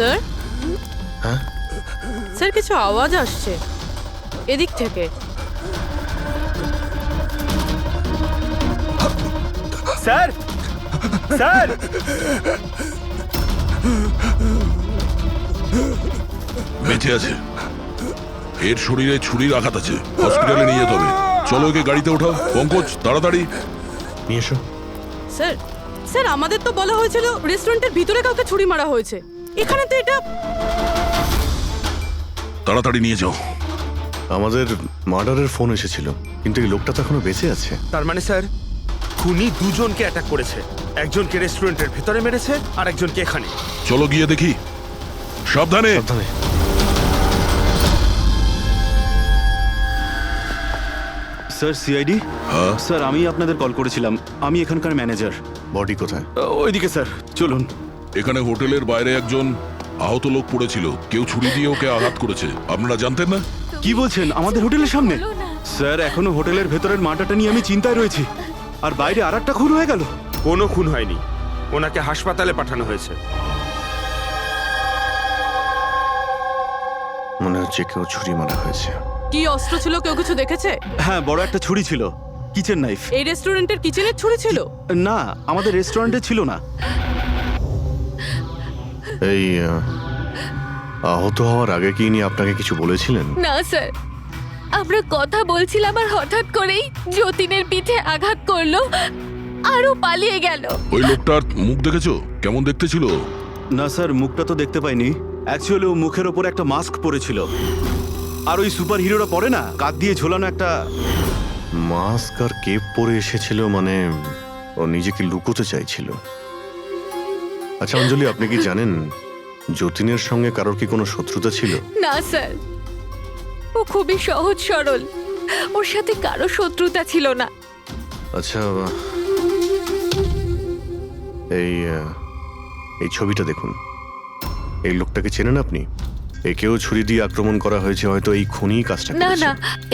Sir হ্যাঁ sir কিছু আওয়াজ আসছে এদিক থেকে। স্যার স্যার বেঁচে আছে, এর শরীরে ছুরির আঘাত আছে, হসপিটালে নিয়ে যেতে হবে। চলো ওকে গাড়িতে ওঠাও। পঙ্কজ তাড়াতাড়ি নিয়ে এসো। স্যার স্যার আমাদের তো বলা হয়েছিল রেস্টুরেন্টের ভিতরে কাউকে ছুরি মারা হয়েছে, এখানে তো এটা। তাড়াতাড়ি নিয়ে যাও। আমাদের মার্ডারের ফোন এসেছিল, কিন্তু এই লোকটা তো এখনো বেঁচে আছে। তার মানে স্যার খুনি দুজনকে অ্যাটাক করেছে, একজনকে রেস্টুরেন্টের ভেতরে মেরেছে আর একজনকে এখানে। চলো গিয়ে দেখি। সাবধানে। সাবধানে। স্যার সিআইডি হ্যাঁ স্যার, আমি আপনাদের কল করেছিলাম। আমি এখানকার ম্যানেজার। বডি কোথায়? ওইদিকে স্যার, চলুন। এখানে হোটেলের বাইরে একজন আহত লোক পড়েছিল, কেউ ছুরি দিয়ে ওকে আঘাত করেছে। আপনারা জানতেন না? কি বলছেন? আমাদের হোটেলের সামনে? স্যার এখনো হোটেলের ভেতরের মাটাটা নিয়ে আমি চিন্তায় রয়েছি, আর বাইরে আর একটা খুন হয়ে গেল। কোনো খুন হয়নি, ওনাকে হাসপাতালে পাঠানো হয়েছে। মনে হচ্ছে কেউ ছুরি মারা হয়েছে। কি অস্ত্র ছিল, কেউ কিছু দেখেছে? হ্যাঁ, বড় একটা ছুরি ছিল, কিচেন নাইফ। এই রেস্টুরেন্টের কিচেনের ছুরি ছিল? না, আমাদের রেস্টুরেন্টে ছিল না। এই আহত হওয়ার আগে কি ইনি আপনাকে কিছু বলেছিলেন? না স্যার, আমরা কথা বলছিলাম আর হঠাৎ করেই যতীনের পিঠে আঘাত করলো আরও পালিয়ে গেল। ওই লোকটার মুখ দেখেছো? কেমন দেখতে ছিল? না স্যার, মুখটা তো দেখতে পাইনি। অ্যাকচুয়ালি ও মুখের ওপর একটা মাস্ক পরেছিল, আর ওই সুপার হিরোরা পরে না, কাঁধ দিয়ে ঝোলানো একটা। মাস্ক আর কেপ পরে এসেছিল, মানে ও নিজেকে লুকোতে চাইছিল। আচ্ছা অঞ্জলি, আপনি কি জানেন যতীনের সঙ্গে কারোর কি কোনো শত্রুতা ছিল? না স্যার, ও খুবই সহজ সরল, ওর সাথে কারো শত্রুতা ছিল না। আচ্ছা, এই ছবিটা দেখুন। এই লোকটাকে চেনেন আপনি? একেও ছুরি দিয়ে আক্রমণ করা হয়েছে, হয়তো এই খুনি কাজটা না করেছে। না,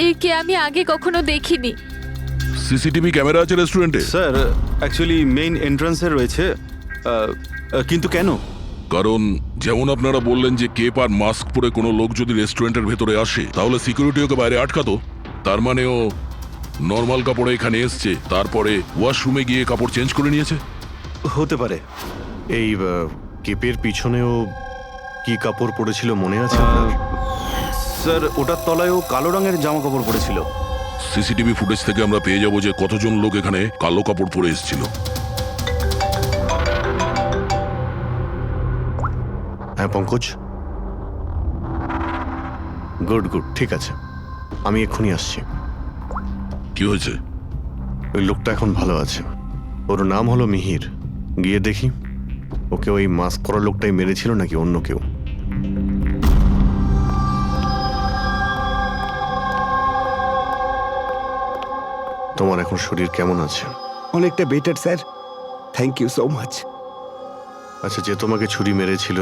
একে আমি আগে কখনো দেখিনি। সিসিটিভি ক্যামেরা আছে রেস্টুরেন্টে? স্যার অ্যাকচুয়ালি মেইন এন্ট্রান্সে রয়েছে। কিন্তু কেন? কারণ যেমন আপনারা বললেন যে কেপ আর মাস্ক পরে কোনো লোক যদি রেস্টুরেন্টের ভেতরে আসে, তাহলে সিকিউরিটি ওকে বাইরে আটকাতো। তার মানে ও নর্মাল কাপড়ে এখানে এসছে, তারপরে ওয়াশরুমে গিয়ে কাপড় চেঞ্জ করে নিয়েছে। হতে পারে। এই কেপের পিছনেও কি কাপড় পরেছিল মনে আছে আপনার? স্যার ওটার তলায় ও কালো রঙের জামা কাপড় পরেছিল। সিসিটিভি ফুটেজ থেকে আমরা পেয়ে যাবো যে কতজন লোক এখানে কালো কাপড় পরে এসেছিল। হ্যাঁ পঙ্কজ, গুড গুড, ঠিক আছে, আমি এক্ষুনি আসছি। কি হয়েছে? ওই লোকটা এখন ভালো আছে, ওর নাম হলো মিহির। গিয়ে দেখি ওকে ওই মাস্ক পরা লোকটাই মেরেছিল নাকি অন্য কেউ। তোমার এখন শরীর কেমন আছে? অনেকটা better sir, thank you so much. আচ্ছা, যে তোমাকে ছুরি মেরেছিল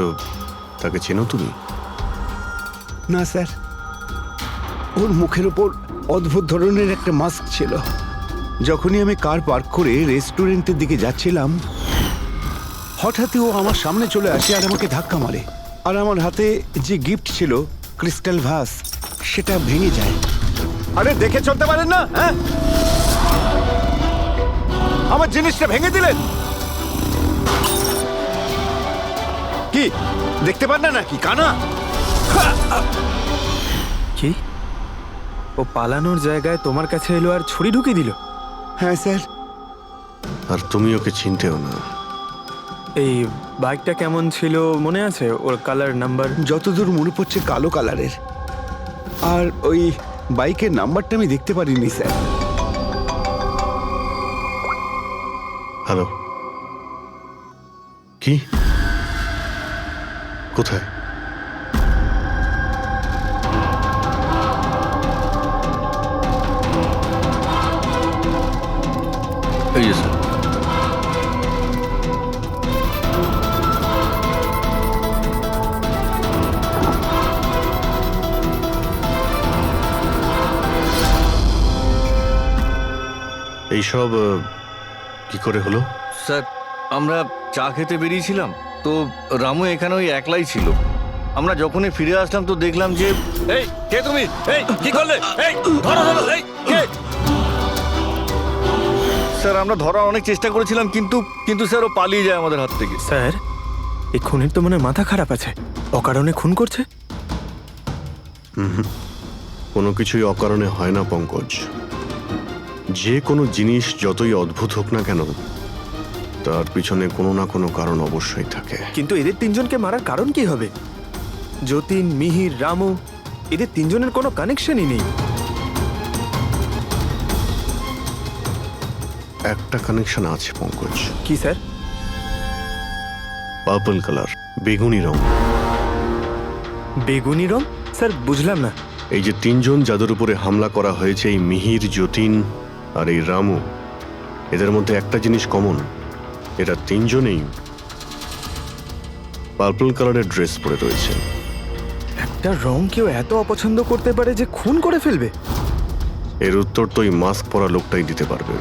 তাকে চেনো তুমি? না স্যার, ওর মুখের ওপর অদ্ভুত ধরনের একটা মাস্ক ছিল। যখনই আমি কার পার্ক করে রেস্টুরেন্টের দিকে যাচ্ছিলাম, হঠাৎই ও আমার সামনে চলে আসে আর আমাকে ধাক্কা মারে, আর আমার হাতে যে গিফট ছিল ক্রিস্টাল ভাস, সেটা ভেঙে যায়। আরে দেখে চলতে পারেন না? হ্যাঁ, আমার জিনিসটা ভেঙে দিলেন। কি দেখতে পান না নাকি কানা? কি? ও পালানোর জায়গায় তোমার কাছে এলো আর ছুরি ঢুকিয়ে দিল? হ্যাঁ স্যার। আর তুমি ওকে চিনতেও না। এই বাইকটা কেমন ছিল মনে আছে? ওর কালার, নাম্বার? যতদূর মনে পড়ছে কালো কালারের, আর ওই বাইকের নাম্বারটা আমি দেখতে পারিনি স্যার। হ্যালো, কি কোথায়? এই যে স্যার। এইসব কি করে হলো? স্যার, আমরা চা খেতে বেরিয়েছিলাম, তো রামু এখানে ওই একলাই ছিল। আমরা যখনই ফিরে আসলাম তো দেখলাম যে এই কে তুমি? এই কি করলে? এই ধরো ধরো, এই কে? স্যার আমরা ধরার অনেক চেষ্টা করেছিলাম, কিন্তু স্যার ও পালিয়ে যায় আমাদের হাত থেকে। স্যার এই খুনের তো মনে হয় মাথা খারাপ আছে, অকারণে খুন করছে। কোনো কিছুই অকারণে হয় না পঙ্কজ। যে কোনো জিনিস যতই অদ্ভুত হোক না কেন, তার পিছনে কোনো না কোনো কারণ অবশ্যই থাকে। কিন্তু এদের তিনজনকে মারার কারণ কি হবে? যতীন, মিহির, রামু, এদের তিনজনের কোনো কানেকশনই নেই। একটা কানেকশন আছে পঙ্কজ। কি স্যার? পার্পল কালার, বেগুনি রং। বেগুনি রং? স্যার বুঝলাম না। এই যে তিনজন যাদের উপরে হামলা করা হয়েছে, এই মিহির, যতীন আর এই রামু, এদের মধ্যে একটা জিনিস কমন, এরা তিনজনেই পার্পল কালারের ড্রেস পরে রয়েছে। একটা রং কেউ এত অপছন্দ করতে পারে যে খুন করে ফেলবে? এর উত্তর তো এই মাস্ক পরা লোকটাই দিতে পারবে।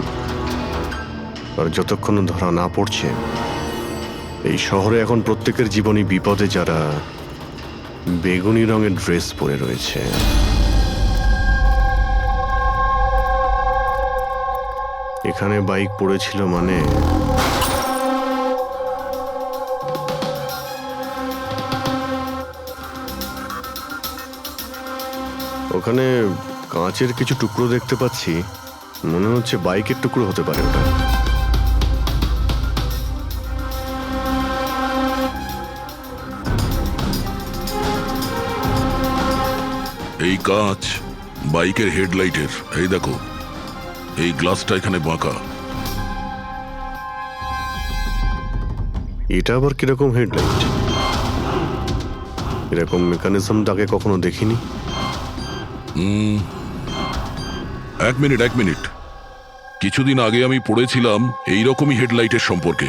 আর যতক্ষণ ধরা না পড়ছে, এই শহরে এখন প্রত্যেকের জীবনই বিপদে যারা বেগুনি রঙের ড্রেস পরে রয়েছে। এখানে বাইক পড়েছিল মানে ওখানে কাঁচের কিছু টুকরো দেখতে পাচ্ছি, মনে হচ্ছে বাইকের টুকরো হতে পারে ওটা। এই কাঁচ বাইকের হেডলাইটের। এই দেখো, এই গ্লাসটা এখানে বাঁকা। এটা আবার কিরকম হেডলাইট? এরকম মেকানিজম তাকে কখনো দেখিনি। এক মিনিট, কিছুদিন আগে আমি পড়েছিলাম এইরকমই হেডলাইটের সম্পর্কে।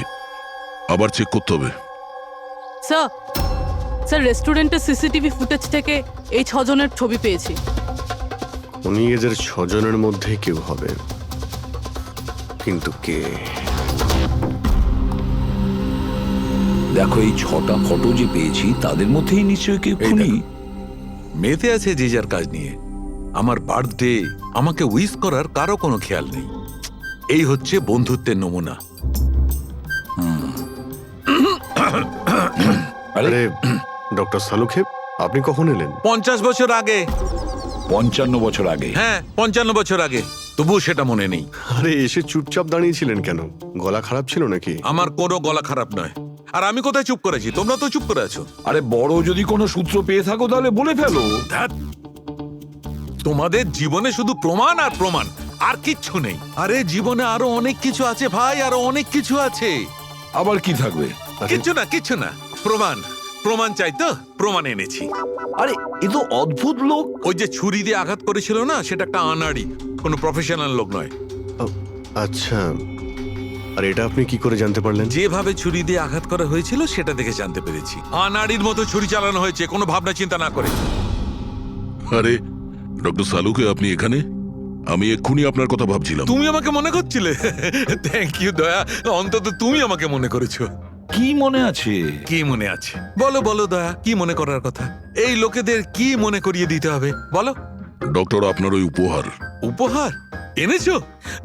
আবার চেক করতে হবে। স্যার রেস্টুরেন্টের সিসিটিভি ফুটেজ থেকে এই 6 জনের ছবি পেয়েছি। উনি এদের 6 জনের মধ্যে কেউ হবে, কিন্তু কে? দেখো এই 6টা ফটো যে পেয়েছি তাদের মধ্যেই নিশ্চয়ই কেউ খুনি। মেতে আছে যে যার কাজ নিয়ে। আমার বার্থডে, আমাকে উইশ করার কারো কোনো খেয়াল নেই। এই হচ্ছে বন্ধুত্বের নমুনা। আরে ডক্টর সালুখেব, আপনি কখন এলেন? 50 বছর আগে। 55 বছর আগে? হ্যাঁ 55 বছর আগে, তবুও সেটা মনে নেই। আরে এসে চুপচাপ দাঁড়িয়েছিলেন কেন? গলা খারাপ ছিল নাকি? আমার কোনো গলা খারাপ নয়। আর আমি কোথায় চুপ করেছি? তোমরা তো চুপ করে আছো। আরে বড় যদি কোনো সূত্র পেয়ে থাকো তাহলে বলে ফেলো। ধ্যাৎ, তোমাদের জীবনে শুধু প্রমাণ আর প্রমাণ, আর কিচ্ছু নেই। আরে জীবনে আরো অনেক কিছু আছে ভাই, আরো অনেক কিছু আছে। আবার কি থাকবে? কিচ্ছু না। প্রমাণ চাই তো, প্রমাণ এনেছি। আরে এ তো অদ্ভুত লোক। ওই যে ছুরি দিয়ে আঘাত করেছিল না, সেটা একটা আনাড়ি, কোনো প্রফেশনাল লোক নয়। আচ্ছা, আর এটা আপনি কি করে জানতে পারলেন? যেভাবে ছুরি দিয়ে আঘাত করা হয়েছিল সেটা দেখে জানতে পেরেছি। আনাড়ির মতো ছুরি চালানো হয়েছে, কোনো ভাবনা চিন্তা না করে। আরে ডক্টর সালুকে, আপনি এখানে? আমি এক্ষুনি আপনার কথা ভাবছিলাম। তুমি আমাকে মনে করছিলে? থ্যাংক ইউ দয়া, অন্তত তুমি আমাকে মনে করেছো। কি মনে আছে? কি মনে আছে বলো দয়া, কি মনে করার কথা? এই লোকেদের কি মনে করিয়ে দিতে হবে বলো। ডক্টর, আপনার ওই উপহার। উপহার এনেছো?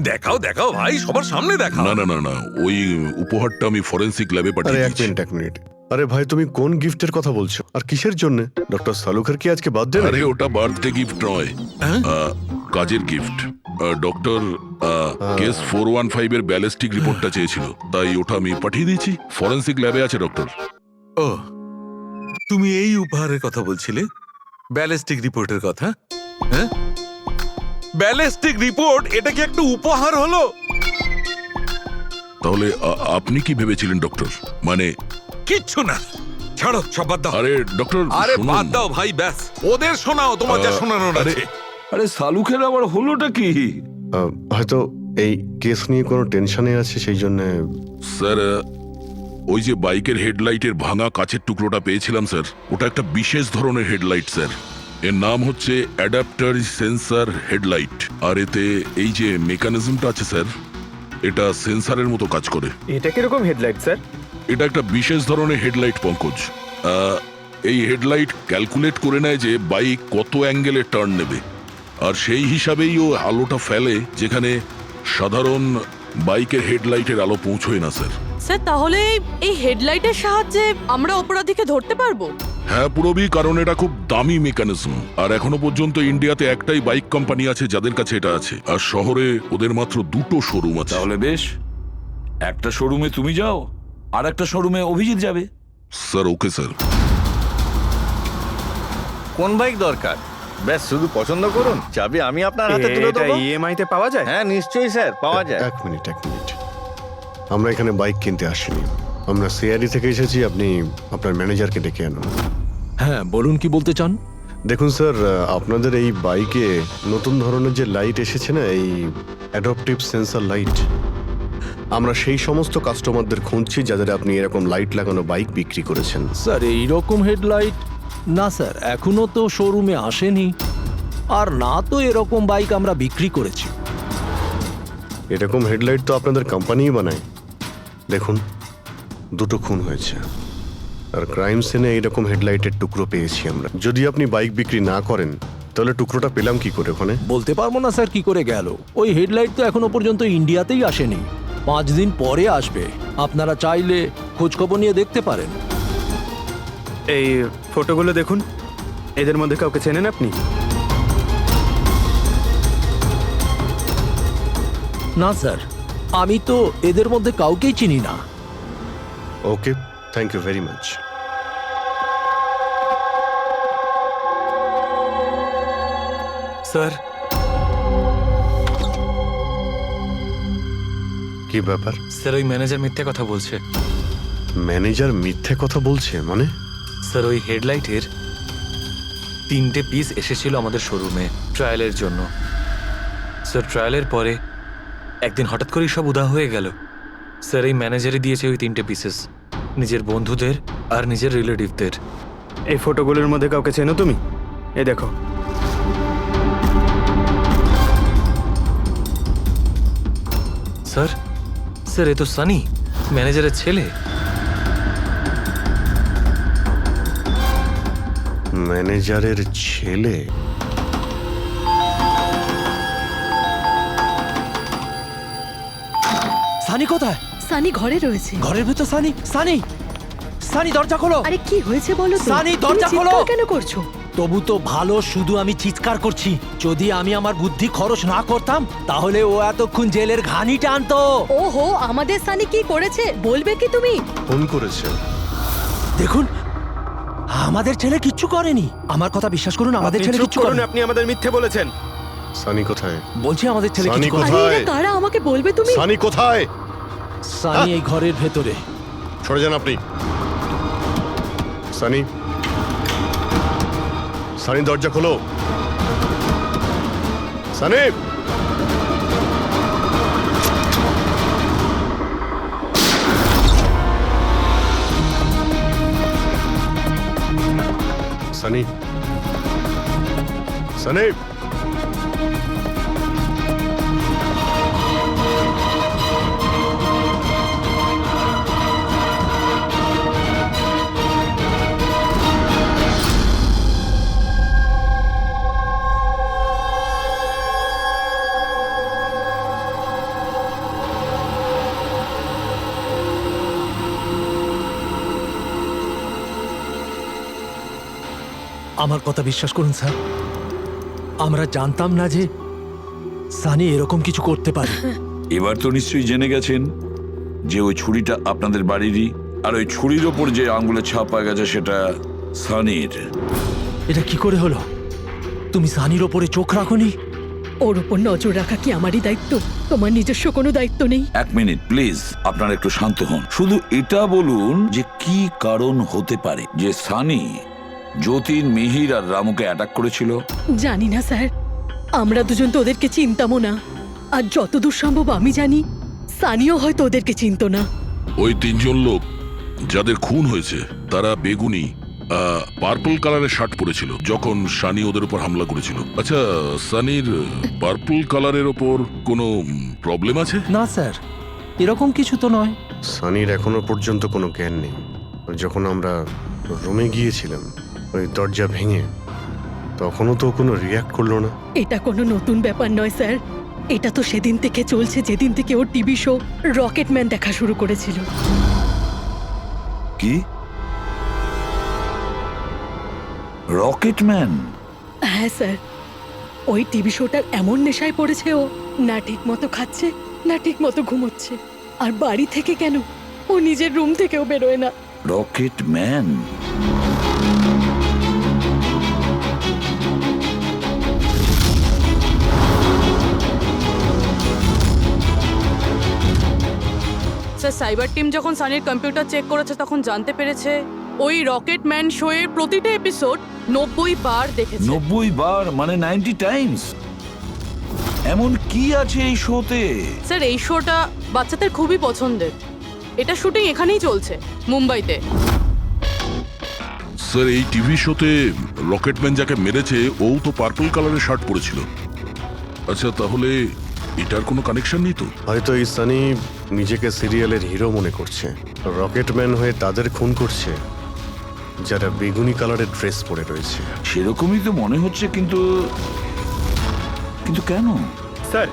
দেখাও ভাই, সবার সামনে দেখাও। না, ওই উপহারটা আমি ফরেন্সিক ল্যাবে আরে পাঠিয়ে এক দিয়েছি। মিনিট। আরে ভাই, তুমি কোন গিফটের কথা বলছো আর কিসের জন্য? ডক্টর সালুখের কি আজকে বার্থডে? আরে ওটা বার্থডে গিফট নয়, কাজের গিফট। ডক্টর কেস 415 এর ব্যালিস্টিক রিপোর্টটা চেয়েছিল, তাই ওটা আমি পাঠিয়ে দিয়েছি। ফরেন্সিক ল্যাবে আছে ডক্টর। ও, তুমি এই উপহারের কথা বলছিলে? ব্যালিস্টিক রিপোর্টের কথা? হ্যাঁ, ব্যালিস্টিক রিপোর্ট, এটা কি একটা উপহার হলো? তাহলে আপনি কি ভেবেছিলেন ডক্টর? মানে কিচ্ছু না, ছাড়ো সব বাদ দাও। আরে ডক্টর, আরে শুনুন। বাদ দাও ভাই, ব্যাস ওদের শোনাও তোমার যা শোনানোর আছে। আরে সালুখের আবার হলোটা কি? হয়তো এই কেস নিয়ে কোনো টেনশনে আছে, সেই জন্য। স্যার, ওই যে বাইকের হেডলাইটের ভাঙা কাচের টুকরোটা পেয়েছিলাম স্যার, ওটা একটা বিশেষ ধরনের হেডলাইট স্যার। এর নাম হচ্ছে অ্যাডাপ্টার সেন্সর হেডলাইট। আর এতে এই যে মেকানিজমটা আছে স্যার, এটা সেন্সরের মতো কাজ করে। এটা কিরকম হেডলাইট স্যার? এটা একটা বিশেষ ধরনের হেডলাইট পঙ্কজ। এই হেডলাইট ক্যালকুলেট করে নেয় যে বাইক কত অ্যাঙ্গেলে টার্ন নেবে, আর সেই হিসাবেই ও আলোটা ফেলে যেখানে সাধারণ বাইকের হেডলাইটের আলো পৌঁছয় না স্যার। স্যার তাহলে এই হেডলাইটের সাহায্যে আমরা অপরাধীকে ধরতে পারবো? হ্যাঁ পুরবি, কারণ এটা খুব দামি মেকানিজম, আর এখনো পর্যন্ত ইন্ডিয়াতে একটাই বাইক কোম্পানি আছে যাদের কাছে এটা আছে, আর শহরে ওদের মাত্র 2টো শোরুম আছে। তাহলে বেশ, একটা শোরুমে তুমি যাও আর একটা শোরুমে অভিজিৎ যাবে। Sir okay sir. কোন বাইক দরকার? ব্যাস শুধু পছন্দ করুন, চাবি আমি আপনার হাতে তুলে দেবো। ইএমআই তে পাওয়া যায়? হ্যাঁ নিশ্চয়ই স্যার, পাওয়া যায়। এক মিনিট। আমরা এখানে বাইক কিনতে আসিনি, আমরা সিআইডি থেকে এসেছি। আপনি আপনার ম্যানেজারকে ডেকে আনুন। হ্যাঁ বলুন, কি বলতে চান? দেখুন স্যার, আপনাদের এই বাইকে নতুন ধরনের যে লাইট এসেছে না, এই অ্যাডপটিভ সেন্সর লাইট, আমরা সেই সমস্ত কাস্টমারদের খুঁজছি যাদের আপনি এরকম লাইট লাগানো বাইক বিক্রি করেছেন। স্যার এইরকম হেডলাইট না স্যার, এখনো তো শোরুমে আসেনি, আর না তো এরকম বাইক আমরা বিক্রি করেছি। এরকম হেডলাইট তো আপনাদের কোম্পানিই বানায়। দেখুন, 2টো খুন হয়েছে, আর ক্রাইম সিনে এইরকম হেডলাইটের টুকরো পেয়েছি আমরা। যদি আপনি বাইক বিক্রি না করেন তাহলে টুকরোটা পেলাম কি করে ওখানে? বলতে পারবো না স্যার কি করে গেল। ওই হেডলাইট তো এখনো পর্যন্ত ইন্ডিয়াতেই আসেনি, 5 দিন পরে আসবে। আপনারা চাইলে খোঁজখবর নিয়ে দেখতে পারেন। এই ফটোগুলো দেখুন, এদের মধ্যে কাউকে চেনেন আপনি? না স্যার, আমি তো এদের মধ্যে কাউকেই চিনি না। Okay, thank you very much. Sir, কি ব্যাপার? স্যার ওই ম্যানেজার মিথ্যে কথা বলছে। ম্যানেজার মিথ্যে কথা বলছে মানে? স্যার ওই হেডলাইটের 3টে পিস এসেছিল আমাদের শোরুমে ট্রায়ালের জন্য। স্যার ট্রায়ালের পরে একদিন হঠাৎ করেই সব উধাও হয়ে গেল। স্যার এই ম্যানেজারই দিয়েছে ওই 3টে পিসেস নিজের বন্ধুদের আর নিজের রিলেটিভদের। এই ফটোগুলোর মধ্যে কাউকে চেনো তুমি? এ দেখো। স্যার স্যার এ তো সানি, ম্যানেজারের ছেলে। ম্যানেজারের ছেলে? সানি কোথায়? সানি ঘরে রয়েছে। ঘরের ভেতর সানি? সানি, সানি দরজা খোলো। আরে কি হয়েছে বলো তো? সানি দরজা খোলো। কেন করছো? তবু তো ভালো, শুধু আমি চিৎকার করছি। যদি আমি আমার বুদ্ধি খরচ না করতাম তাহলে ও এতক্ষণ জেলের ঘানি টানতো। ওহো, আমাদের সানি কি করেছে বলবে কি তুমি? ফোন করেছে। দেখুন, আমাদের ছেলে কিচ্ছু করেনি। আমার কথা বিশ্বাস করুন, আমাদের ছেলে কিচ্ছু করেনি। আপনি আমাদের মিথ্যে বলেছেন। সানি কোথায়? বলছি আমাদের ছেলে সানি কিছু করেনি। কোথায়? আরে কারা, আমাকে বলবে তুমি? সানি কোথায়? সানি এই ঘরের ভেতরে। সরে যান আপনি। সানি, সানি দরজা খোলো। সানি, সানি, সানি। আমার কথা বিশ্বাস করুন স্যার, আমরা জানতাম না যে সানি এরকম কিছু করতে পারে। এবার তো নিশ্চয়ই জেনে গেছেন যে ওই ছুরিটা আপনাদের বাড়িরই, আর ওই ছুরির ওপর যে আঙ্গুলের ছাপ পাওয়া গেছে সেটা সানির। এটা কি করে হলো? তুমি সানির ওপরে চোখ রাখোনি? ওর উপর নজর রাখা কি আমারই দায়িত্ব? তোমার নিজস্ব কোনো দায়িত্ব নেই? 1 মিনিট প্লিজ, আপনারা একটু শান্ত হন। শুধু এটা বলুন যে কি কারণ হতে পারে যে সানি যতীন, মিহির আর রামুকে অ্যাটাক করেছিল। জানি না স্যার, আমরা দুজন তো ওদেরকে চিনতামও না, আর যতদূর সম্ভব আমি জানি সানিও হয়তো ওদেরকে চিনতো না। ওই 3জন লোক যাদের খুন হয়েছে তারা বেগুনি পার্পল কালারের শার্ট পরেছিল যখন সানি ওদের উপর হামলা করেছিল। আচ্ছা, সানির পার্পল কালারের ওপর কোনো প্রবলেম আছে? না স্যার, এরকম কিছু তো নয়। সানির এখনো পর্যন্ত কোনো জ্ঞান নেই। যখন আমরা রুমে গিয়েছিলাম ওই দরজা ভেঙে, তখনও তো কোনো রিয়াক্ট করলো না। এটা কোনো নতুন ব্যাপার নয় স্যার, এটা তো সেদিন থেকে চলছে যেদিন থেকে ওর টিভি শো রকেটম্যান দেখা শুরু করেছিল। কি রকেটম্যান? হ্যাঁ স্যার, ওই টিভি শোটার এমন নেশায় পড়েছে ও, না ঠিক মতো খাচ্ছে না ঠিক মতো ঘুমোচ্ছে। আর বাড়ি থেকে কেন, ও নিজের রুম থেকেও বেরোয় না। রকেটম্যান? স্যার, সাইবার টিম যখন সানির কম্পিউটার চেক করেছে তখন জানতে পেরেছে ওই রকেটম্যান শো এর প্রতিটা এপিসোড 90 বার দেখেছে। 90 বার মানে 90 টাইমস? এমন কি আছে এই শোতে? স্যার, এই শোটা বাচ্চাদের খুবই পছন্দের। এটা শুটিং এখানেই চলছে, মুম্বাইতে। স্যার, এই টিভি শোতে রকেটম্যান যাকে মেরেছে ও তো পার্পল কালারের শার্ট পরেছিল। আচ্ছা, তাহলে এটার কোনো কানেকশন নেই তো? হয়তো এই সানি নিজেকে সিরিয়ালের হিরো মনে করছে, রকেটম্যান হয়ে তাদের খুন করছে যারা বেগুনি কালারের ড্রেস পরে রয়েছে। সেরকমই তো মনে হচ্ছে, কিন্তু কিন্তু কেন? স্যার,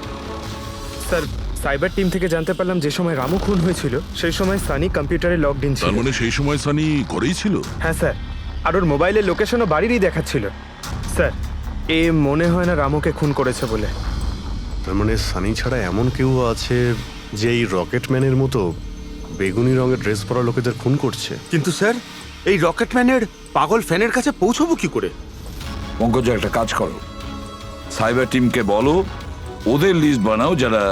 সাইবার টিম থেকে জানতে পারলাম যে সময় রামু খুন হয়েছিল সেই সময় সানি কম্পিউটারে লগড ইন ছিল। তার মানে সেই সময় সানি ঘরেই ছিল? হ্যাঁ স্যার, আর ওর মোবাইলের লোকেশনও বাড়িরই দেখাচ্ছিল। স্যার, এ মনে হয় না রামুকে খুন করেছে বলে। তার মানে সানি ছাড়া এমন কেউ আছে যে এই রকেটম্যানের মতো বেগুনি রঙের ড্রেস পরা লোকেদের খুন করছে। কিন্তু স্যার, এই রকেটম্যানের পাগল ফ্যানের কাছে পৌঁছবো কি করে? পঙ্কজ, একটা কাজ করো, সাইবার টিমকে বলো ওদের লিস্ট বানাও যারা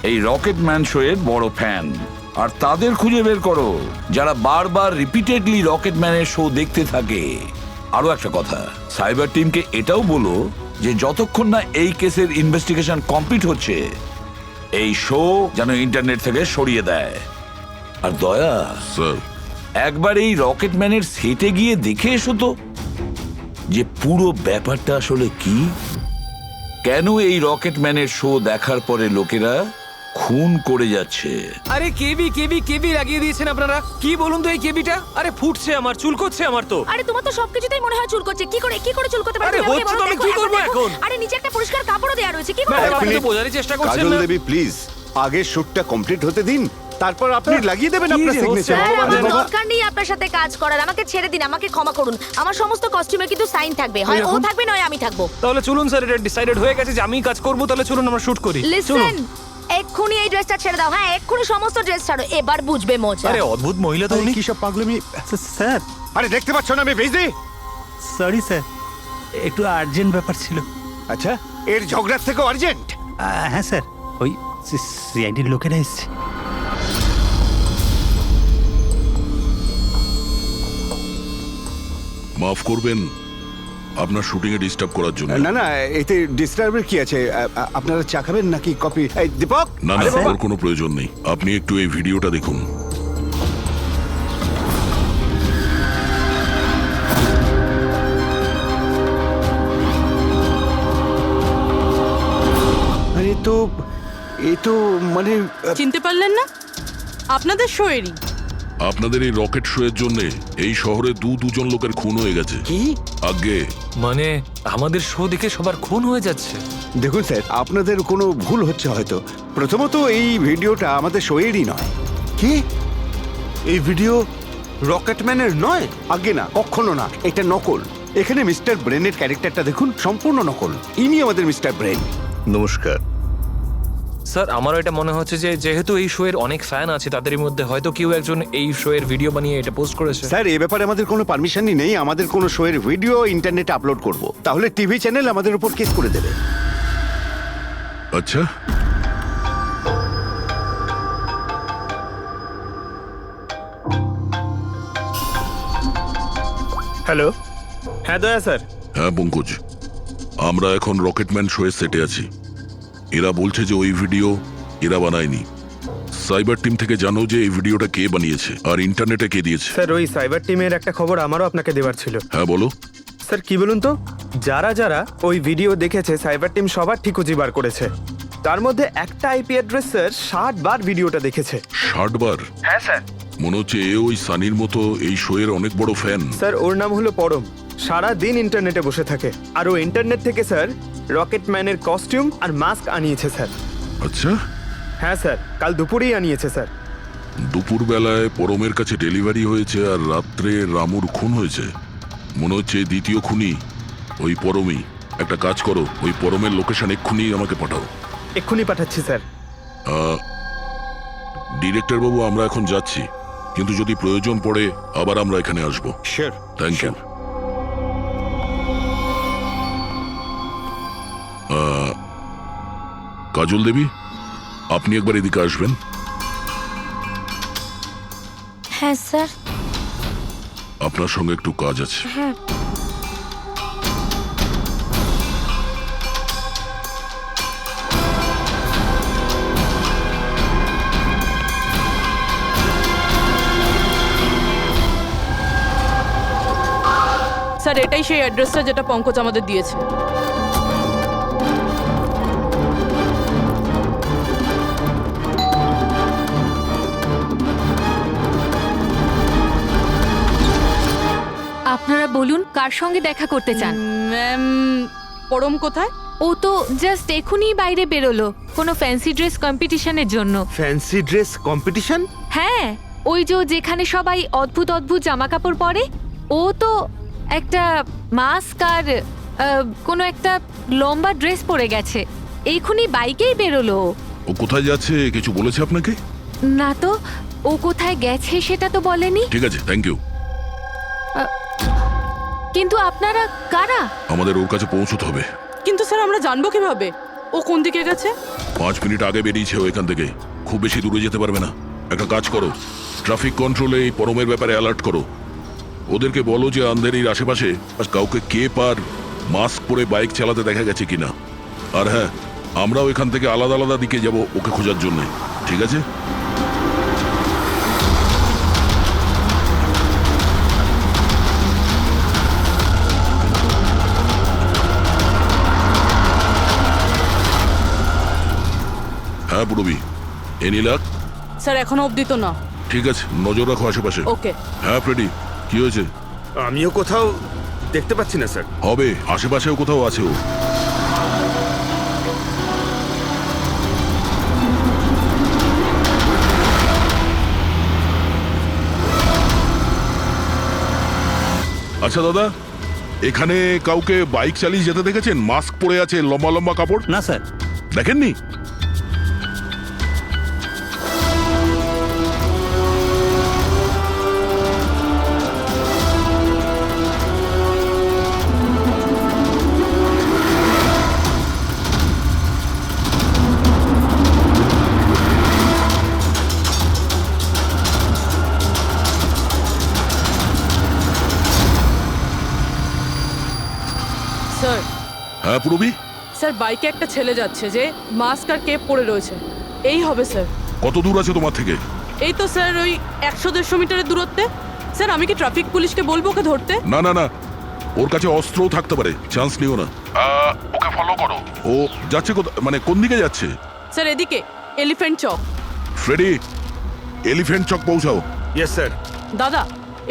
এই রকেটম্যান শো এর বড় ফ্যান, আর তাদের খুঁজে বের করো যারা বারবার রিপিটেডলি রকেটম্যানের শো দেখতে থাকে। আরো একটা কথা, সাইবার টিমকে এটাও বলো যে যতক্ষণ না এই কেসের ইনভেস্টিগেশন কমপ্লিট হচ্ছে এই শো যেন ইন্টারনেট থেকে সরিয়ে দেয়। আর দয়া স্যার, একবার এই রকেটম্যানের সেটে গিয়ে দেখে এসো তো যে পুরো ব্যাপারটা আসলে কি, কেন এই রকেটম্যানের শো দেখার পরে লোকেরা খুন করে যাচ্ছে। আরে কেবি লাগিয়ে দিয়েছেন আপনারা। কি বলুন তো এই কেবিটা? আরে ফুটছে আমার, চুলকোচ্ছে আমার তো। আরে তোমার তো সবকিছুতেই মনে হয় চুল করছে। কি করে চুল করতে পারে? আরে হচ্ছে তো, আমি কি করব এখন? আরে নিচে একটা পরিষ্কার কাপড়ও দেয়া রয়েছে, কি করে? আপনি তো বোঝারই চেষ্টা করছেন কাজল না। দেবী প্লিজ, আগে শুটটা কমপ্লিট হতে দিন, তারপর আপনি লাগিয়ে দেবেন আপনার সিগনেচার। আমার দরকার নেই আপনার সাথে কাজ করার, আমাকে ছেড়ে দিন, আমাকে ক্ষমা করুন। আমার সমস্ত কস্টিউমে কিন্তু সাইন থাকবে, হয় ও থাকবে নয় আমি থাকবো। তাহলে চলুন স্যার, এটা ডিসাইডেড হয়ে গেছে যে আমিই কাজ করব। তাহলে চলুন আমরা শুট করি। লিসেন, এক্ষুনি এই ড্রেসটা ছেড়ে দাও। হ্যাঁ, এক্ষুনি সমস্ত ড্রেস ছাড়ো, এবার বুঝবে মজা। আরে অদ্ভুত মহিলা তো উনি। কি সব পাগলামি স্যার? আরে দেখতে পাচ্ছ না আমি বিজি? সরি স্যার, একটু আর্জেন্ট ব্যাপার ছিল। আচ্ছা, এর ঝগড়ার থেকে আর্জেন্ট? হ্যাঁ স্যার, ওই সিআইডির লোকেরা এসছে। মাফ করবেন আপনার শুটিং এ ডিস্টার্ব করার জন্য। না না, এতে ডিস্টার্বের কি আছে? আপনারা চা খাবেন নাকি কফি? এই দীপক, না না, ওর কোনো প্রয়োজন নেই। আপনি একটু এই ভিডিওটা দেখুন। আরে এ তো মানে চিনতে পারলেন না? আপনাদের শোয়েরই। আপনাদের এই রকেট শো এর জন্য এই শহরে দুজন লোকের খুন হয়ে গেছে। কি? আগে মানে আমাদের শো দেখে সবার খুন হয়ে যাচ্ছে? দেখুন স্যার, আপনাদের কোনো ভুল হচ্ছে হয়তো। প্রথমত এই ভিডিওটা আমাদের শোয়েরই নয়। কি? এই ভিডিও রকেটম্যানের নয়? আগে না, কখনো না, এটা নকল। এখানে মিস্টার ব্রেনের ক্যারেক্টারটা দেখুন, সম্পূর্ণ নকল। ইনি আমাদের মিস্টার ব্রেন। নমস্কার স্যার, আমারও এটা মনে হচ্ছে যে যেহেতু এই শো এর অনেক ফ্যান আছে, তাদের মধ্যে হয়তো কেউ একজন এই শো এর ভিডিও বানিয়ে এটা পোস্ট করেছে। স্যার, এ ব্যাপারে আমাদের কোনো পারমিশনই নেই। আমাদের কোনো শোয়ের ভিডিও ইন্টারনেটে আপলোড করব, তাহলে টিভি চ্যানেল আমাদের উপর কেস করে দেবে। আচ্ছা, হ্যালো, হ্যাঁ দয়া স্যার। হ্যাঁ পঙ্কজ, আমরা এখন রকেটম্যান শো এর সেটে আছি। এরা বলছে যে ওই ভিডিও এরা বানায়নি। সাইবার টিম থেকে জানো যে এই ভিডিওটা কে বানিয়েছে আর ইন্টারনেটে কে দিয়েছে? স্যার, ওই সাইবার টিমের একটা খবর আমারও আপনাকে দেওয়ার ছিল। হ্যাঁ বলো। স্যার, কি বলুন তো, যারা যারা ওই ভিডিও দেখেছে সাইবার টিম সবার ঠিকুজি বার করেছে। তার মধ্যে একটা আইপি অ্যাড্রেস স্যার 60 বার ভিডিওটা দেখেছে। 60 বার? হ্যাঁ স্যার। মনে হচ্ছে এ ওই সানির মতো এই শো এর অনেক বড় ফ্যান। স্যার ওর নাম হলো পরম, সারা দিন ইন্টারনেটে বসে থাকে। আর ও ইন্টারনেট থেকে স্যার রকেট ম্যানের কস্টিউম আর মাস্ক আনিয়েছে স্যার। আচ্ছা, হ্যাঁ স্যার, কাল দুপুরেই আনিয়েছে স্যার। দুপুর বেলায় পরমের কাছে ডেলিভারি হয়েছে আর রাত্রে রামুর খুন হয়েছে। মনে হচ্ছে দ্বিতীয় খুনি ওই পরমই। একটা কাজ করো, ওই পরমের লোকেশন এক্ষুনি আমাকে পাঠাও। এক্ষুনি পাঠাচ্ছি স্যার। ডিরেক্টর বাবু, আমরা এখন যাচ্ছি, কিন্তু যদি প্রয়োজন পড়ে আবার আমরা এখানে আসবো। Sure. Thank you. Kajal Devi, আপনি একবার এদিকে আসবেন। হ্যাঁ স্যার। আপনার সঙ্গে একটু কাজ আছে। হ্যাঁ। স্যার এটাই সেই অ্যাড্রেসটা যেটা পঙ্কজ আমাদের দিয়েছে। আপনারা বলুন কার সঙ্গে দেখা করতে চান? ম্যাম, পরম কোথায়? ও তো জাস্ট এখনই বাইরে বেরোলো কোনো ফ্যান্সি ড্রেস কম্পিটিশনের জন্য। Fancy dress competition? হ্যাঁ, ওই যে যেখানে সবাই অদ্ভুত অদ্ভুত জামা কাপড় পরে, ও তো একটা মাস্ক আর কোনো একটা লম্বা ড্রেস পরে গেছে। এইখুনি বাইকেই বেরোলো। ও কোথায় যাচ্ছে কিছু বলেছে আপনাকে? না তো, ও কোথায় গেছে সেটা তো বলেনি। ঠিক আছে, থ্যাংক ইউ। কিন্তু আপনারা কারা? আমাদের ওর কাছে পৌঁছতে হবে। কিন্তু স্যার আমরা জানবো কিভাবে ও কোন দিকে গেছে? 5 মিনিট আগে বেরিয়েছে ও এখান থেকে, খুব বেশি দূরে যেতে পারবে না। একটা কাজ করো, ট্রাফিক কন্ট্রোলে এই পরমের ব্যাপারে অ্যালার্ট করো। ওদেরকে বলো যে আন্ধেরির আশেপাশে কাউকে কেপ আর মাস্ক পরে বাইক চালাতে দেখা গেছে কিনা। আর হ্যাঁ, আমরাও এখান থেকে আলাদা আলাদা দিকে যাব ওকে খোঁজার জন্য। ঠিক আছে? হ্যাঁ পুরবি, এনি লাক? স্যার এখনো অবধি তো না। ঠিক আছে, নজর রাখো আশেপাশে। ওকে। হ্যাঁ ফ্রেডি, কি হয়েছে? আমিও কোথাও দেখতে পাচ্ছি না স্যার। হবে, আশেপাশেও কোথাও আছে ও। আচ্ছা দাদা, এখানে কাউকে বাইক চালিয়ে যেতে দেখেছেন? মাস্ক পরে আছে, লম্বা লম্বা কাপড়? না স্যার। দেখেননি? স্যার। হ্যাঁ পুরবি? স্যার বাইকে একটা ছেলে যাচ্ছে যে মাস্ক আর কেপ পরে রয়েছে। এই হবে স্যার। কত দূর আছে তোমার থেকে? এই তো স্যার ওই 100-150 মিটারের দূরত্বে। স্যার আমি কি ট্রাফিক পুলিশকে বলবো ওকে ধরতে? না না না, ওর কাছে অস্ত্রও থাকতে পারে, চান্স নিও না। ওকে ফলো করো। ও যাচ্ছে মানে কোন দিকে যাচ্ছে? স্যার এদিকে, Elephant Chowk. Freddie, Elephant Chowk পৌঁছাও। Yes sir. দাদা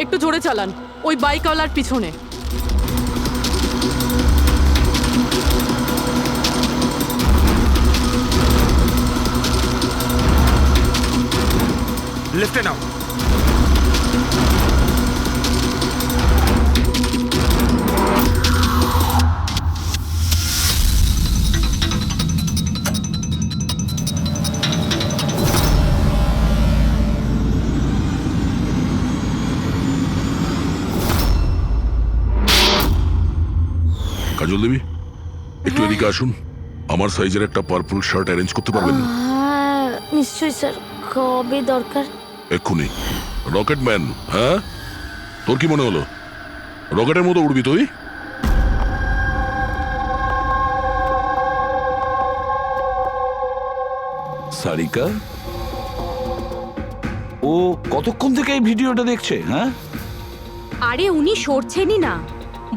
একটু জোরে চালান, ওই বাইকওয়ালার পিছনে। লেফটে নাও। কাজল দেবী, একটু এদিকে আসুন। আমার সাইজের একটা পার্পল শার্ট অ্যারেঞ্জ করতে পারবেন? নিশ্চয়ই স্যার, কবে দরকার? এক্ষুনি। রকেটম্যান, হ্যাঁ? তোর কি মনে হলো রকেটের মতো উড়বি তুই? সারিকা, ও কতক্ষণ থেকে এই ভিডিওটা দেখছে? হ্যাঁ, আরে উনি সরছেনই না,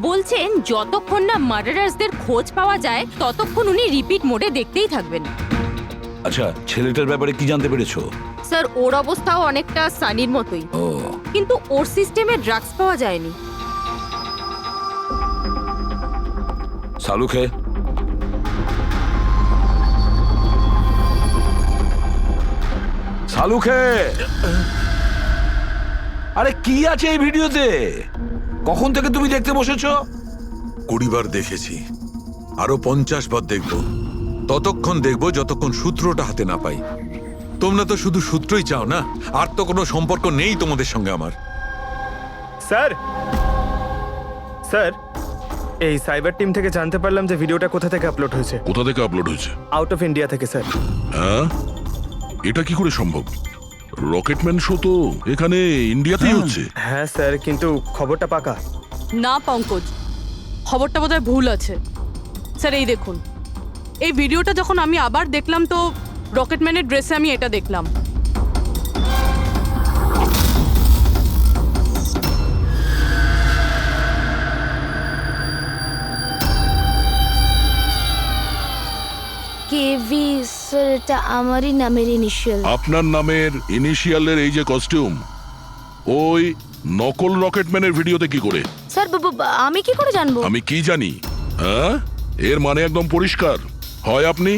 বলছেন যতক্ষণ না মার্ডারার্সদের খোঁজ পাওয়া যায় ততক্ষণ উনি রিপিট মোডে দেখতেই থাকবেন। আচ্ছা, ছেলেটার ব্যাপারে কি জানতে পেরেছো? স্যার ওর অবস্থাও অনেকটা সানির মতোই, ও, কিন্তু ওর সিস্টেমে ড্রাগস পাওয়া যায়নি। সালুখে, সালুখে, আরে কি আছে এই ভিডিওতে? কখন থেকে তুমি দেখতে বসেছো? 20 বার দেখেছি, আরো 50 বার দেখব। ততক্ষণ দেখব যতক্ষণ সূত্রটা হাতে না পাই। তোমরা তো শুধু সূত্রই চাও না, আর তো কোনো সম্পর্ক নেই তোমাদের সঙ্গে আমার। স্যার স্যার এই সাইবার টিম থেকে জানতে পারলাম যে ভিডিওটা কোথা থেকে আপলোড হয়েছে। কোথা থেকে আপলোড হয়েছে? আউট অফ ইন্ডিয়া থেকে স্যার। হ্যাঁ, এটা কি করে সম্ভব? রকেটম্যান শো তো এখানে ইন্ডিয়াতেই হচ্ছে। হ্যাঁ স্যার, কিন্তু খবরটা পাকা। না পঙ্কজ, খবরটা বোধহয় ভুল আছে। স্যার এই দেখুন, এই ভিডিওটা যখন আমি আবার দেখলাম তো রকেটম্যানের ড্রেসে আমি এটা দেখলাম। কেভি স্যার, এটা আমারই নামের ইনিশিয়াল। আপনার নামের ইনিশিয়ালের এই যে কস্টিউম, ওই নকল রকেটম্যানের ভিডিওতে কি করে? স্যার আমি কি করে জানবো? আমি কি জানি? হ্যাঁ, এর মানে একদম পরিষ্কার, হয় আপনি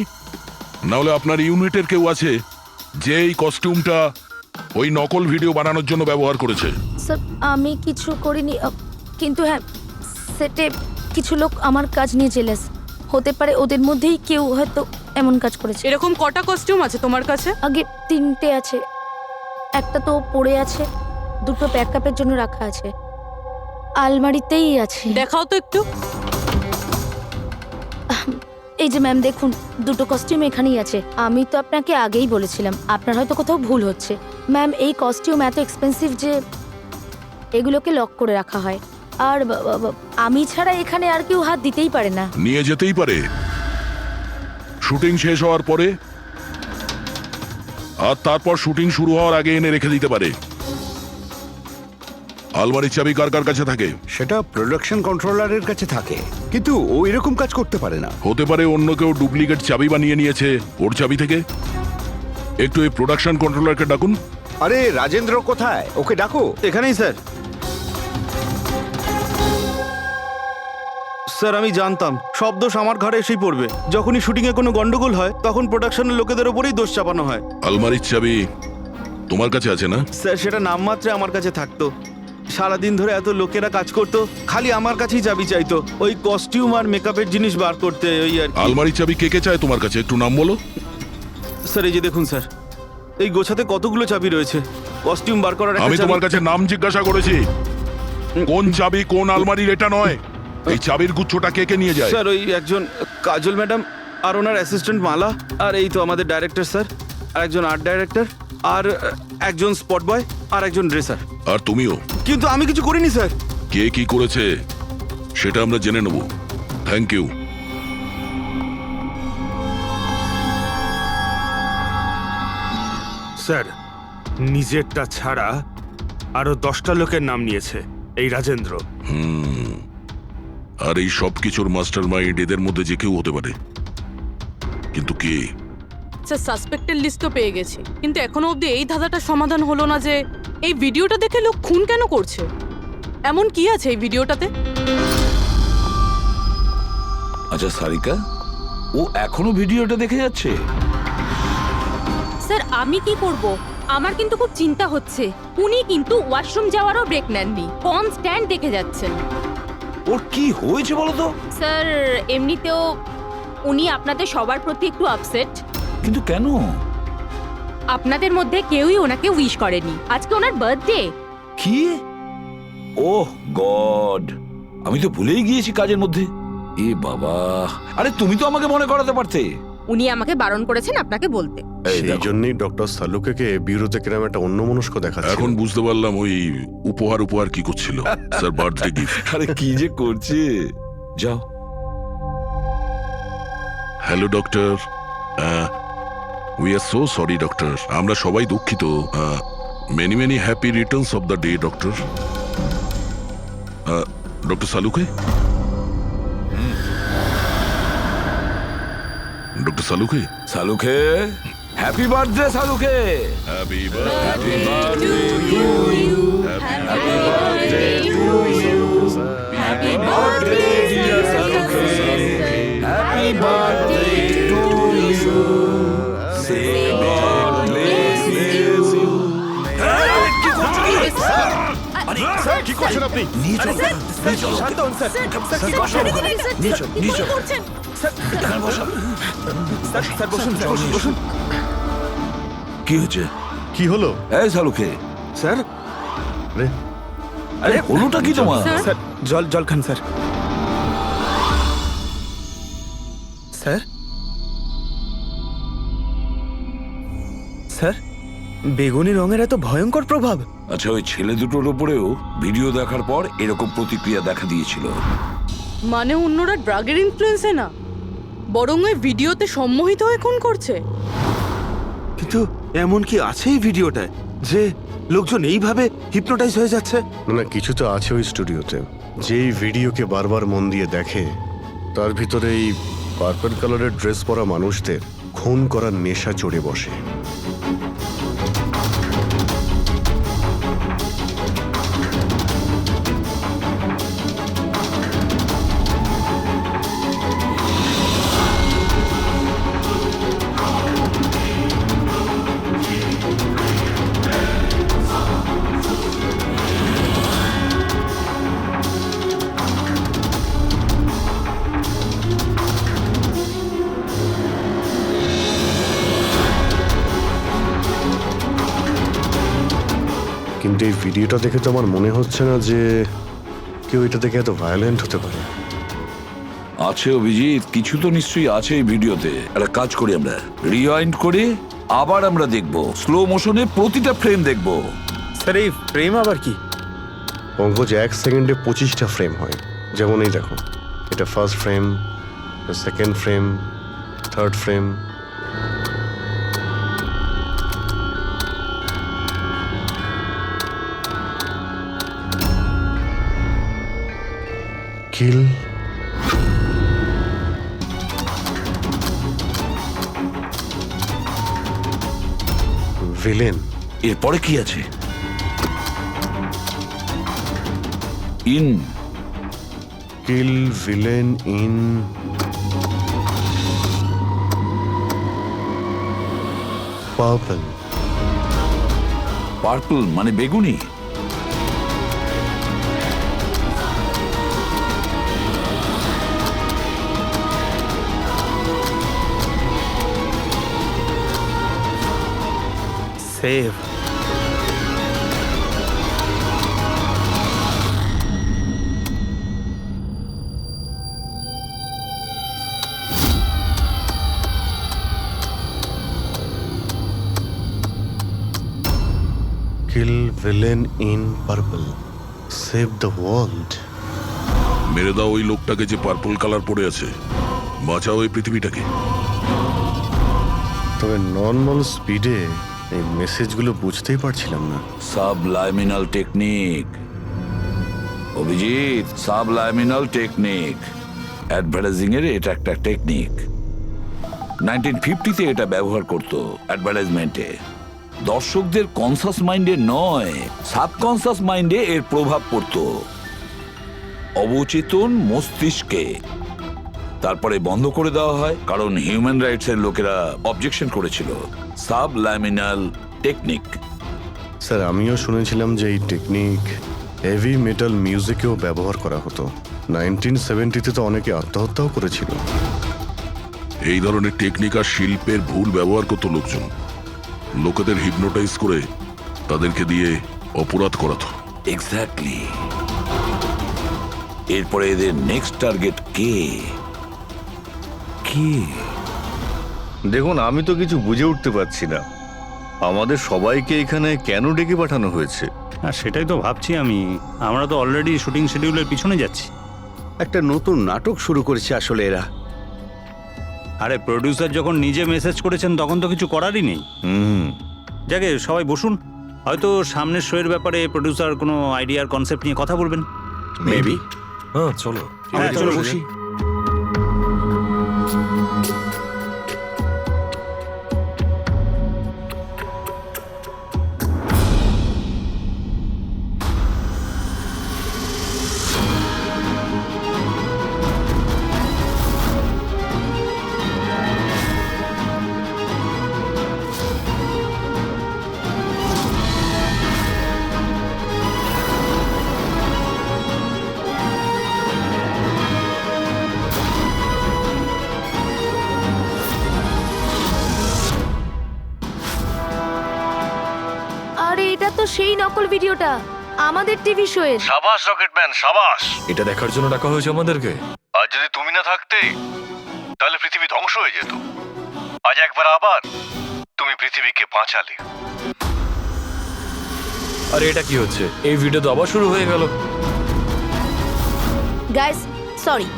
না হলে আপনার ইউনিটের কেউ আছে যে এই কস্টিউমটা ওই নকল ভিডিও বানানোর জন্য ব্যবহার করেছে। স্যার আমি কিছু করিনি, কিন্তু হ্যাঁ সেটে কিছু লোক আমার কাজ নিয়ে জেলাস হতে পারে, ওদের মধ্যেই কেউ হয়তো এমন কাজ করেছে। এরকম কটা কস্টিউম আছে তোমার কাছে? আগে 3টে আছে, একটা তো পড়ে আছে, 2টো ব্যাকআপের জন্য রাখা আছে, আলমারিতেই আছে। দেখাও তো একটু। এই যে ম্যাম দেখুন, 2টো কস্টিউম এখানেই আছে। আমি তো আপনাকে আগেই বলেছিলাম, আপনার হয়তো কোথাও ভুল হচ্ছে। ম্যাম এই কস্টিউম এত এক্সপেন্সিভ যে এগুলোকে লক করে রাখা হয়, আর আমি ছাড়া এখানে আর কেউ হাত দিতেই পারে না। নিয়ে যেতেই পারে শুটিং শেষ হওয়ার পরে, আর তারপর শুটিং শুরু হওয়ার আগে এনে রেখে দিতে পারে। আলমারির চাবি কার কার কাছে থাকে? সেটা প্রোডাকশন কন্ট্রোলারের কাছে থাকে, কিন্তু ও এরকম কাজ করতে পারে না। হতে পারে অন্য কেউ ডুপ্লিকেট চাবি বানিয়ে নিয়েছে ওর চাবি থেকে। একটু এই প্রোডাকশন কন্ট্রোলারকে ডাকুন। আরে রাজেন্দ্র কোথায়? ওকে ডাকো। এখানেই স্যার। স্যার আমি জানতাম সব দোষ আমার ঘাড়ে এসেই পড়বে। যখনই শুটিংয়ে কোনো গন্ডগোল হয় তখন প্রোডাকশনের লোকেদের ওপরেই দোষ চাপানো হয়। আলমারির চাবি তোমার কাছে আছে না? স্যার সেটা নামমাত্রে আমার কাছে থাকতো। সারাদিন ধরে এত লোকেরা কাজ করতো, খালি আমার কাছেই চাবি চাইতো ওই কস্টিউম আর মেকআপের জিনিস বার করতে, ওই আর কি। আলমারির চাবি কে কে চায় তোমার কাছে? একটু নাম বলো। স্যার এই যে দেখুন স্যার, এই গোছাতে কতগুলো চাবি রয়েছে। কস্টিউম বার করার একটা আমি চাবি- তোমার কাছে নাম জিজ্ঞাসা করেছি, কোন চাবি কোন আলমারির এটা নয়। এই চাবির গুচ্ছটা কে কে নিয়ে যায়? স্যার ওই একজন কাজল ম্যাডাম আর ওনার অ্যাসিস্ট্যান্ট মালা, আর এই তো আমাদের ডাইরেক্টর স্যার, আর একজন আর্ট ডাইরেক্টর, আর একজন স্পট বয়, আর একজন ড্রেসার। আর তুমিও? কিন্তু আমি কিছু করিনি স্যার। কে কি করেছে সেটা আমরা জেনে নেব। Thank you. স্যার নিজেরটা ছাড়া আরো 10টা লোকের নাম নিয়েছে এই রাজেন্দ্র। আর এই সব কিছুর মাস্টার মাইন্ড এদের মধ্যে যে কেউ হতে পারে, কিন্তু কে? স্যার সাসপেক্টেড লিস্ট তো পেয়ে গেছি, কিন্তু এখনো অবধি এই ধাঁধাটার সমাধান হলো না যে এই ভিডিওটা দেখে লোক খুন কেন করছে। এমন কি আছে এই ভিডিওটাতে? আচ্ছা সারিকা, ও এখনো ভিডিওটা দেখে যাচ্ছে? স্যার আমি কি করব? আমার কিন্তু খুব চিন্তা হচ্ছে। উনি কিন্তু ওয়াশরুম যাওয়ারও ব্রেক নেননি, কনস্ট্যান্ট দেখে যাচ্ছেন। ওর কি হয়েছে বলো তো? স্যার এমনিতেও উনি আপনাদের সবার প্রতি একটু আপসেট। কিন্তু কেন? আপনাদের মধ্যে কেউই ওনাকে উইশ করেনি। আজকে ওনার বার্থডে। কি? ওহ গড, আমি তো ভুলেই গিয়েছি কাজের মধ্যে। এ বাবা, আরে তুমি তো আমাকে মনে করাতে পারতে। উনি আমাকে বারণ করেছেন আপনাকে বলতে। সেই জন্যই ডক্টর সালুকে বিউরোতে কিরম একটা অন্যমনস্ক দেখাচ্ছে। এখন বুঝতে পারলাম ওই উপহার কি করছিল। Sir birthday gift. আরে কি যে করছে। যাও। Hello doctor, we are so sorry doctor, আমরা সবাই দুঃখিত। Many many happy returns of the day doctor. Doctor Saluke, doctor Saluke, Saluke happy birthday শাহরুখে। Happy happy birthday to you. Say God bless you. কি করছেন আপনি? শান্ত হন, স্যার। স্যার বসুন, স্যার বসুন। কি হচ্ছে? কি হলো? এই শাহরুখে, স্যার আরে আরে হলোটা কি তোমার? স্যার জল খান স্যার। স্যার স্যার বেগুনি রঙের এত ভয়ঙ্কর প্রভাব। আচ্ছা, ওই ছেলে দুটোর উপরেও ভিডিও দেখার পর এরকম প্রতিক্রিয়া দেখা দিয়েছিল। মানে অন্যরা ড্রাগের ইনফ্লুয়েন্সে না, বরং ওই ভিডিওতে সম্মোহিত হয়ে খুন করছে। কিন্তু এমন কি আছে এই ভিডিওটায় যে লোকজন এইভাবে হিপনোটাইজ হয়ে যাচ্ছে? না না, কিছু তো আছে ওই স্টুডিওতে। যেই ভিডিওকে বারবার মন দিয়ে দেখে তার ভিতরে এই পার্পল কালারের ড্রেস পরা মানুষদের খুন করার নেশা চড়ে বসে। কিন্তু এই ভিডিওটা দেখে তো আমার মনে হচ্ছে না যে কেউ এটা দেখে এত ভায়োলেন্ট হতে পারে। আছে অভিজিৎ, কিছু তো নিশ্চয়ই আছে এই ভিডিওতে। একটা কাজ করি, আমরা রিওয়াইন্ড করে আবার আমরা দেখব, স্লো মোশনে প্রতিটা ফ্রেম দেখব। স্যার এই ফ্রেম আবার কি? পঙ্কজ, 1 সেকেন্ডে 25টা ফ্রেম হয়। যেমন এই দেখো, এটা first frame, second frame, third frame. Kill, villain. এরপরে কি আছে? In, kill, villain, in, purple. Purple মানে বেগুনি। Save. Kill, villain, in, purple, save the world. মেরে দাও ওই লোকটাকে যে পার্পল কালার পরে আছে, বাঁচাও এই পৃথিবীটাকে। তবে নর্মাল স্পিডে এই মেসেজগুলো বুঝতেই পারছিলাম না। সাবলাইমিনাল টেকনিক অভিজিৎ, সাবলাইমিনাল টেকনিক। অ্যাডভার্টাইজিং এর এটা একটা টেকনিক। 1950-তে এটা ব্যবহার করতো অ্যাডভার্টাইজমেন্টে। দর্শকদের কনসাস মাইন্ডে নয়, সাবকনসাস মাইন্ডে এর প্রভাব পড়তো, অবচেতন মস্তিষ্কে। তারপরে বন্ধ করে দেওয়া হয় কারণ হিউম্যান রাইটস এর লোকেরা অবজেকশন করেছিল। সাবলাইমিনাল টেকনিক। স্যার, আমিও শুনেছিলাম যে এই টেকনিক হেভি মেটাল মিউজিকেও ব্যবহার করা হতো। 1970-তে তো অনেকে আত্মহত্যাও করেছিল। এই ধরনের টেকনিক আর শিল্পের ভুল ব্যবহার করতো লোকজন। লোকেদের হিপনোটাইজ করে তাদেরকে দিয়ে অপরাধ করাতো। এক্স্যাক্টলি। এরপরে এদের নেক্সট টার্গেট কে? দেখুন, আমি তো কিছু বুঝে উঠতে পারছি না। আমাদের সবাইকে এখানে কেন ডেকে পাঠানো হয়েছে? সেটাই তো ভাবছি আমি। আমরা তো অলরেডি শুটিং শিডিউলের পিছনে যাচ্ছি। একটা নতুন নাটক শুরু করেছে আসলে এরা। আরে প্রডিউসার যখন নিজে মেসেজ করেছেন তখন তো কিছু করারই নেই। যাকে সবাই বসুন, হয়তো সামনের শোয়ের ব্যাপারে প্রডিউসার কোনো আইডিয়ার কনসেপ্ট নিয়ে কথা বলবেন। মেবি। হ্যাঁ চলো। হ্যাঁ চলো বসি। সেই নকল ভিডিওটা আমাদের টিভি শোয়ের। সাবাস রকেটম্যান সাবাস। এটা দেখার জন্য ডাকা হয়েছে আমাদেরকে। আর যদি তুমি না থাকতে তাহলে পৃথিবী ধ্বংস হয়ে যেত। আজ একবার আবার তুমি পৃথিবীকে বাঁচালে। আরে এটা কি হচ্ছে? এই ভিডিও তো আবার শুরু হয়ে গেল। গাইস সরি,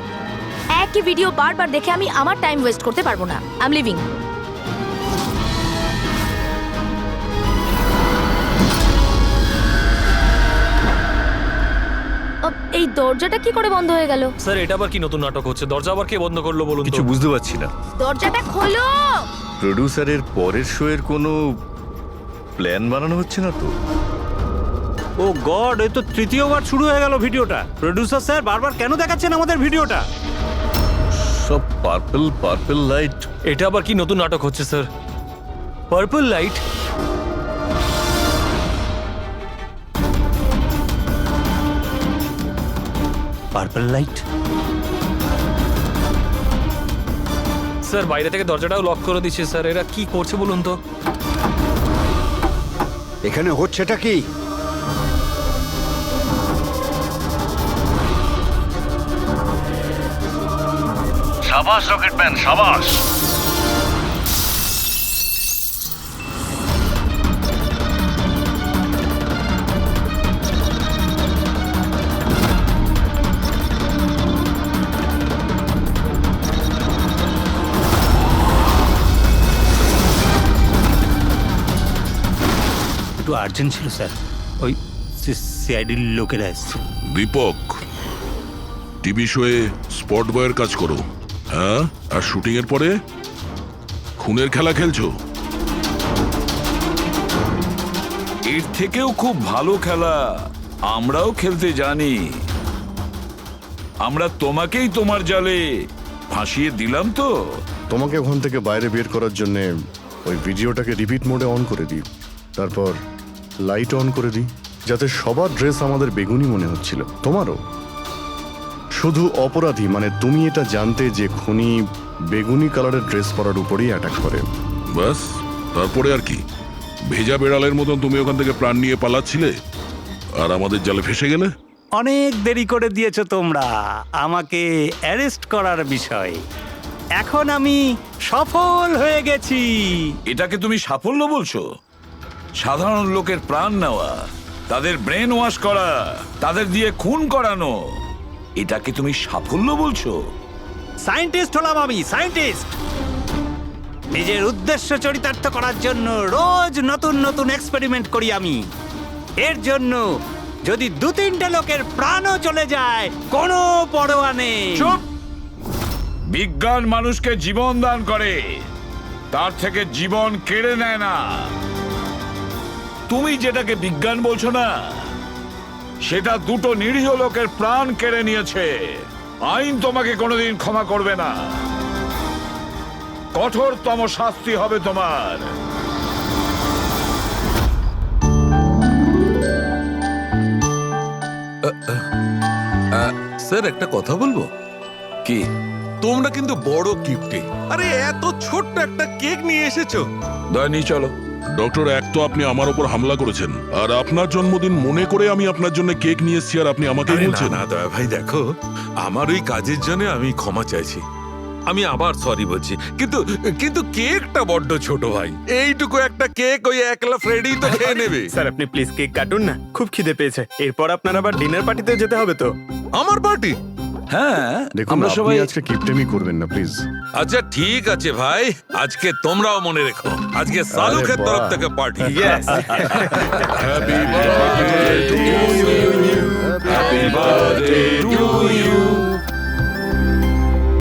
একই ভিডিও বারবার দেখে আমি আমার টাইম ওয়েস্ট করতে পারবো না। I am living. এই দরজাটা কি করে বন্ধ হয়ে গেল? স্যার এটা আবার কি নতুন নাটক হচ্ছে? দরজা আবার কে বন্ধ করলো বলুন তো? কিছু বুঝতে পারছি না। দরজাটা খোলো। প্রডিউসারের পরের শো এর কোনো প্ল্যান বানানো হচ্ছে না তো? ও গড, এই তো তৃতীয়বার শুরু হয়ে গেল ভিডিওটা। প্রোডিউসার স্যার বারবার কেন দেখাচ্ছেন আমাদের ভিডিওটা? সব পার্পল পার্পল লাইট। এটা আবার কি নতুন নাটক হচ্ছে sir? Purple light? Purple light? Sir বাইরে থেকে দরজাটাও লক করে দিচ্ছে স্যার। এরা কি করছে বলুন তো? এখানে হচ্ছেটা কি? সাবাস রকেটম্যান সাবাস। একটু আর্জেন্ট ছিল স্যার, ওই সিআইডির লোকেরা এসছে। দীপক, টিভি শোয়ে স্পট বয়ের কাজ করো, হ্যাঁ? আর শুটিং এর পরে খুনের খেলা খেলছো? এর থেকেও খুব ভালো খেলা আমরাও খেলতে জানি। আমরা তোমাকেই তোমার জালে ফাঁসিয়ে দিলাম তো। তোমাকে ওখান থেকে বাইরে বের করার জন্য ওই ভিডিওটাকে রিপিট মোডে অন করে দিই, তারপর লাইট অন করে দিই, যাতে সবার ড্রেস আমাদের বেগুনি মনে হচ্ছিল, তোমারও। শুধু অপরাধী মানে তুমি এটা জানতে যে খুনি বেগুনি কালারের ড্রেস পরার উপরেই অ্যাটাক করে। বাস, তারপরে আর কি? ভেজা বেড়ালের মতন তুমি ওখান থেকে প্রাণ নিয়ে পালাচ্ছিলে আর আমাদের জালে ফেসে গেলে। অনেক দেরি করে দিয়েছো তোমরা আমাকে অ্যারেস্ট করার বিষয়। এখন আমি সফল হয়ে গেছি। এটাকে তুমি সাফল্য বলছো? সাধারণ লোকের প্রাণ নেওয়া, তাদের ব্রেন ওয়াশ করা, তাদের দিয়ে খুন করানো, এটাকে তুমি সাফল্য বলছো? সায়েন্টিস্ট হলাম আমি, সায়েন্টিস্ট। নিজের উদ্দেশ্য চরিতার্থ করার জন্য রোজ নতুন নতুন এক্সপেরিমেন্ট করি আমি। এর জন্য যদি 2-3টে লোকের প্রাণও চলে যায় কোনো পরোয়া নেই। চুপ! বিজ্ঞান মানুষকে জীবন দান করে, তার থেকে জীবন কেড়ে নেয় না। তুমি যেটাকে বিজ্ঞান বলছো না, সেটা 2টো নিরীহ লোকের প্রাণ কেড়ে নিয়েছে। আইন তোমাকে কোনোদিন ক্ষমা করবে না। কঠোরতম শাস্তি হবে তোমার। স্যার একটা কথা বলবো কি? তোমরা কিন্তু বড় কিপ্টে। আরে এত ছোট্ট একটা কেক নিয়ে এসেছো। দয়নি চলো। ডক্টর, এক তো আপনি আমার উপর হামলা করেছেন, আর আপনার জন্মদিন মনে করে আমি আপনার জন্য কেক নিয়ে এসেছি, আর আপনি আমাকে আরে না বলছেন? না দয়া ভাই, দেখো আমার ওই কাজের জন্য আমি ক্ষমা চাইছি। আমি আবার সরি বলছি, কিন্তু কিন্তু কেকটা বড্ড ছোট ভাই। এইটুকু একটা কেক ওই একলা ফ্রেডি তো খেয়ে নেবে। স্যার আপনি প্লিজ কেক কাটুন না, খুব খিদে পেয়েছে। এরপর আপনার আবার ডিনার পার্টিতে যেতে হবে তো। আমার পার্টি? হ্যাঁ, দেখুন আমরা আপনি সবাই আজকে কিপটেমি করবেন না প্লিজ। আচ্ছা ঠিক আছে ভাই, আজকে তোমরাও মনে রেখো, আজকে সালুকের তরফ থেকে পার্টি। Happy birthday two